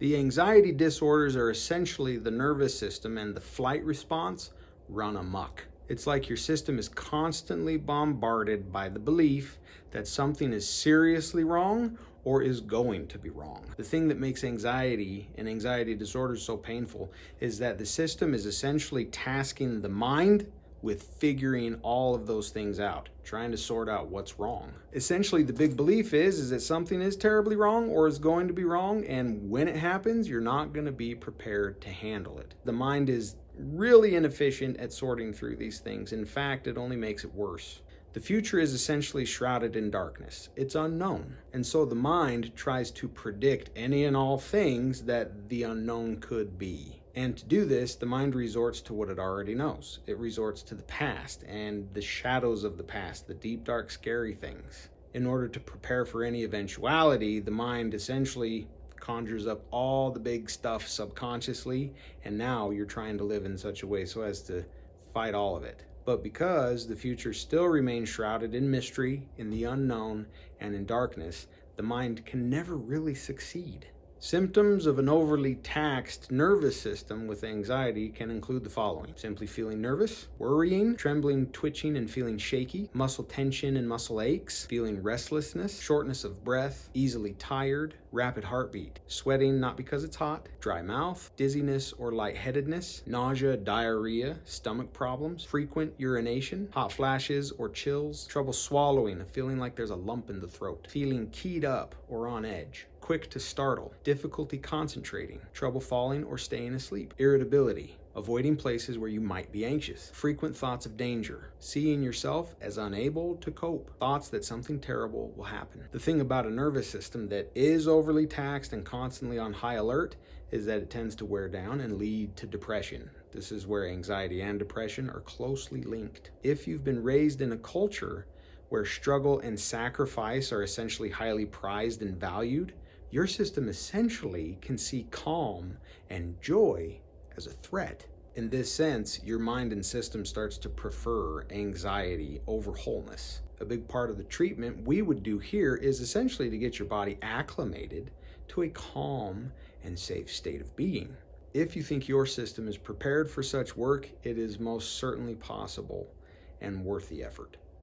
The anxiety disorders are essentially the nervous system and the flight response run amok. It's like your system is constantly bombarded by the belief that something is seriously wrong or is going to be wrong. The thing that makes anxiety and anxiety disorders so painful is that the system is essentially tasking the mind with figuring all of those things out, trying to sort out what's wrong. Essentially, the big belief is that something is terribly wrong or is going to be wrong, and when it happens, you're not going to be prepared to handle it. The mind is really inefficient at sorting through these things. In fact, it only makes it worse. The future is essentially shrouded in darkness. It's unknown. And so the mind tries to predict any and all things that the unknown could be. And to do this, the mind resorts to what it already knows. It resorts to the past and the shadows of the past, the deep, dark, scary things. In order to prepare for any eventuality, the mind essentially conjures up all the big stuff subconsciously, and now you're trying to live in such a way so as to fight all of it. But because the future still remains shrouded in mystery, in the unknown, and in darkness, the mind can never really succeed. Symptoms of an overly taxed nervous system with anxiety can include the following: simply feeling nervous, worrying, trembling, twitching, and feeling shaky, muscle tension and muscle aches, feeling restlessness, shortness of breath, easily tired, rapid heartbeat, sweating not because it's hot, dry mouth, dizziness or lightheadedness, nausea, diarrhea, stomach problems, frequent urination, hot flashes or chills, trouble swallowing, feeling like there's a lump in the throat, feeling keyed up or on edge, quick to startle, difficulty concentrating, trouble falling or staying asleep, irritability, avoiding places where you might be anxious, frequent thoughts of danger, seeing yourself as unable to cope, thoughts that something terrible will happen. The thing about a nervous system that is overly taxed and constantly on high alert is that it tends to wear down and lead to depression. This is where anxiety and depression are closely linked. If you've been raised in a culture where struggle and sacrifice are essentially highly prized and valued, your system essentially can see calm and joy as a threat. In this sense, your mind and system starts to prefer anxiety over wholeness. A big part of the treatment we would do here is essentially to get your body acclimated to a calm and safe state of being. If you think your system is prepared for such work, it is most certainly possible and worth the effort.